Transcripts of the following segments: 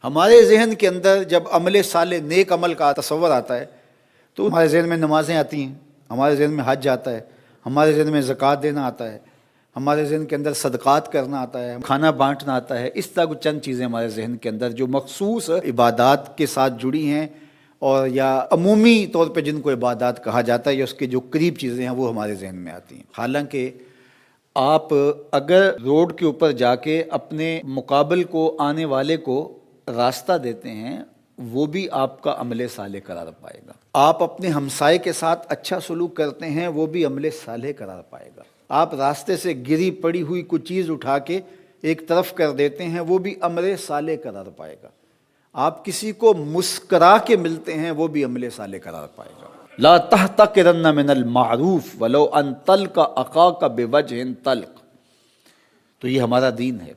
ہمارے ذہن کے اندر جب عمل صالح نیک عمل کا تصور آتا ہے تو ہمارے ذہن میں نمازیں آتی ہیں، ہمارے ذہن میں حج آتا ہے، ہمارے ذہن میں زکوٰۃ دینا آتا ہے، ہمارے ذہن کے اندر صدقات کرنا آتا ہے، کھانا بانٹنا آتا ہے۔ اس طرح کچھ چند چیزیں ہمارے ذہن کے اندر جو مخصوص عبادات کے ساتھ جڑی ہیں اور یا عمومی طور پہ جن کو عبادات کہا جاتا ہے یا اس کے جو قریب چیزیں ہیں وہ ہمارے ذہن میں آتی ہیں۔ حالانکہ آپ اگر روڈ کے اوپر جا کے اپنے مقابل کو آنے والے کو راستہ دیتے ہیں وہ بھی آپ کا عمل صالح قرار پائے گا۔ آپ اپنے ہمسائے کے ساتھ اچھا سلوک کرتے ہیں وہ بھی عمل صالح قرار پائے گا۔ آپ راستے سے گری پڑی ہوئی کوئی چیز اٹھا کے ایک طرف کر دیتے ہیں وہ بھی عمل صالح قرار پائے گا۔ آپ کسی کو مسکرا کے ملتے ہیں وہ بھی عمل صالح قرار پائے گا۔ لا تحتقرن من المعروف ولو ان تلقى اخاك بوجه طلق، تو یہ ہمارا دین ہے۔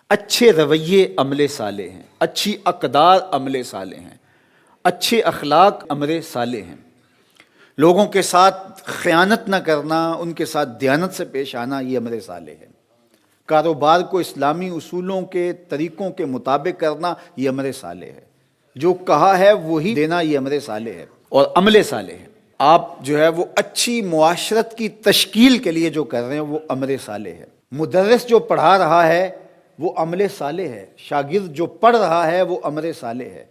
اچھے رویے عمل صالح ہیں، اچھی اقدار عمل صالح ہیں، اچھے اخلاق عمل صالح ہیں۔ لوگوں کے ساتھ خیانت نہ کرنا، ان کے ساتھ دیانت سے پیش آنا، یہ عمل صالح ہے۔ کاروبار کو اسلامی اصولوں کے طریقوں کے مطابق کرنا، یہ عمل صالح ہے۔ جو کہا ہے وہی دینا، یہ عمل صالح ہے اور عمل صالح ہے۔ آپ جو ہے وہ اچھی معاشرت کی تشکیل کے لیے جو کر رہے ہیں وہ عمل صالح ہے۔ مدرس جو پڑھا رہا ہے وہ عمل صالح ہے، شاگرد جو پڑھ رہا ہے وہ عمل صالح ہے۔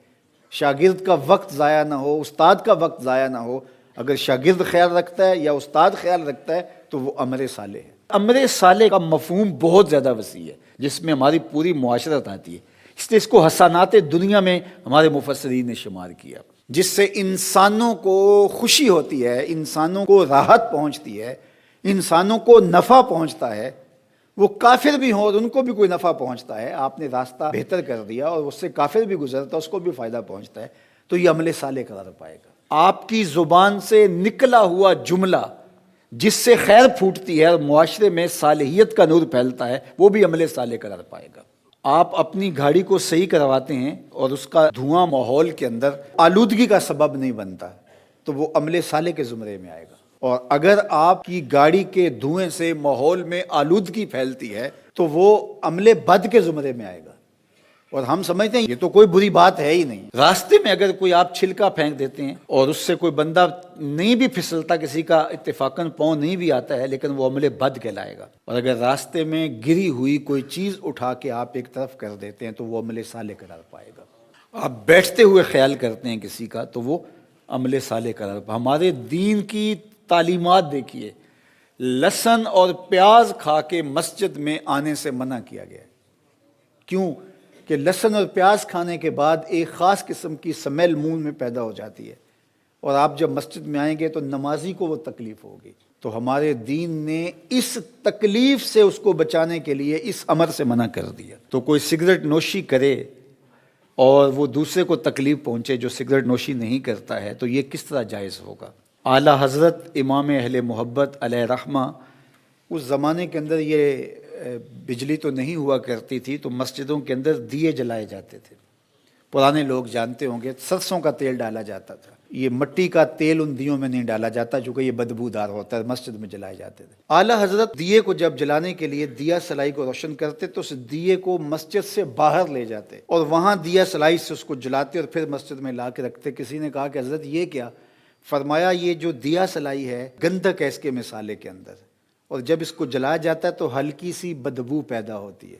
شاگرد کا وقت ضائع نہ ہو، استاد کا وقت ضائع نہ ہو۔ اگر شاگرد خیال رکھتا ہے یا استاد خیال رکھتا ہے تو وہ عمل صالح ہے۔ عمل صالح کا مفہوم بہت زیادہ وسیع ہے جس میں ہماری پوری معاشرت آتی ہے، اس لیے اس کو حسنات دنیا میں ہمارے مفسرین نے شمار کیا، جس سے انسانوں کو خوشی ہوتی ہے، انسانوں کو راحت پہنچتی ہے، انسانوں کو نفع پہنچتا ہے۔ وہ کافر بھی ہوں اور ان کو بھی کوئی نفع پہنچتا ہے، آپ نے راستہ بہتر کر دیا اور اس سے کافر بھی گزرتا ہے اس کو بھی فائدہ پہنچتا ہے، تو یہ عمل صالح قرار پائے گا۔ آپ کی زبان سے نکلا ہوا جملہ جس سے خیر پھوٹتی ہے اور معاشرے میں صالحیت کا نور پھیلتا ہے وہ بھی عمل صالح قرار پائے گا۔ آپ اپنی گاڑی کو صحیح کرواتے ہیں اور اس کا دھواں ماحول کے اندر آلودگی کا سبب نہیں بنتا تو وہ عمل صالح کے زمرے میں آئے گا۔ اور اگر آپ کی گاڑی کے دھوئیں سے ماحول میں آلودگی پھیلتی ہے تو وہ عمل بد کے زمرے میں آئے گا۔ اور ہم سمجھتے ہیں یہ تو کوئی بری بات ہے ہی نہیں۔ راستے میں اگر کوئی آپ چھلکا پھینک دیتے ہیں اور اس سے کوئی بندہ نہیں بھی پھسلتا، کسی کا اتفاقاً پاؤں نہیں بھی آتا ہے، لیکن وہ عمل بد کہلائے گا۔ اور اگر راستے میں گری ہوئی کوئی چیز اٹھا کے آپ ایک طرف کر دیتے ہیں تو وہ عمل صالح قرار پائے گا۔ آپ بیٹھتے ہوئے خیال کرتے ہیں کسی کا تو وہ عمل صالح قرار پائے۔ ہمارے دین کی تعلیمات دیکھیے، لہسن اور پیاز کھا کے مسجد میں آنے سے منع کیا گیا ہے۔ کیوں؟ کہ لہسن اور پیاز کھانے کے بعد ایک خاص قسم کی سمیل منہ میں پیدا ہو جاتی ہے اور آپ جب مسجد میں آئیں گے تو نمازی کو وہ تکلیف ہوگی۔ تو ہمارے دین نے اس تکلیف سے اس کو بچانے کے لیے اس امر سے منع کر دیا۔ تو کوئی سگریٹ نوشی کرے اور وہ دوسرے کو تکلیف پہنچے جو سگریٹ نوشی نہیں کرتا ہے تو یہ کس طرح جائز ہوگا؟ اعلیٰ حضرت امام اہل محبت علیہ رحمہ، اس زمانے کے اندر یہ بجلی تو نہیں ہوا کرتی تھی تو مسجدوں کے اندر دیے جلائے جاتے تھے۔ پرانے لوگ جانتے ہوں گے سرسوں کا تیل ڈالا جاتا تھا، یہ مٹی کا تیل ان دیوں میں نہیں ڈالا جاتا چونکہ یہ بدبودار ہوتا ہے، مسجد میں جلائے جاتے تھے۔ اعلیٰ حضرت دیے کو جب جلانے کے لیے دیا سلائی کو روشن کرتے تو اس دیے کو مسجد سے باہر لے جاتے اور وہاں دیا سلائی سے اس کو جلاتے اور پھر مسجد میں لا کے رکھتے۔ کسی نے کہا کہ حضرت یہ کیا؟ فرمایا یہ جو دیا سلائی ہے گندھک ہے اس کے مسالے کے اندر، اور جب اس کو جلایا جاتا ہے تو ہلکی سی بدبو پیدا ہوتی ہے۔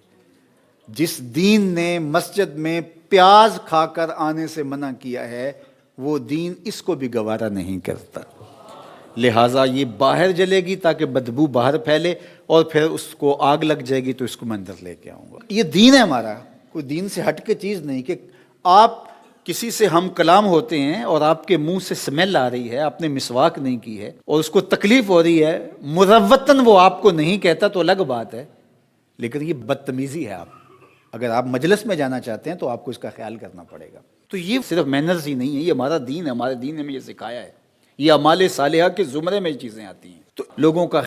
جس دین نے مسجد میں پیاز کھا کر آنے سے منع کیا ہے وہ دین اس کو بھی گوارا نہیں کرتا، لہٰذا یہ باہر جلے گی تاکہ بدبو باہر پھیلے اور پھر اس کو آگ لگ جائے گی تو اس کو میں اندر لے کے آؤں گا۔ یہ دین ہے ہمارا، کوئی دین سے ہٹ کے چیز نہیں کہ آپ کسی سے ہم کلام ہوتے ہیں اور آپ کے منہ سے سمیل آ رہی ہے، آپ نے مسواک نہیں کی ہے اور اس کو تکلیف ہو رہی ہے، مروتاً وہ آپ کو نہیں کہتا تو الگ بات ہے، لیکن یہ بدتمیزی ہے۔ آپ اگر آپ مجلس میں جانا چاہتے ہیں تو آپ کو اس کا خیال کرنا پڑے گا۔ تو یہ صرف مینرز ہی نہیں ہے، یہ ہمارا دین ہے، ہمارے دین نے ہمیں یہ سکھایا ہے، یہ اعمال صالحہ کے زمرے میں چیزیں آتی ہیں۔ تو لوگوں کا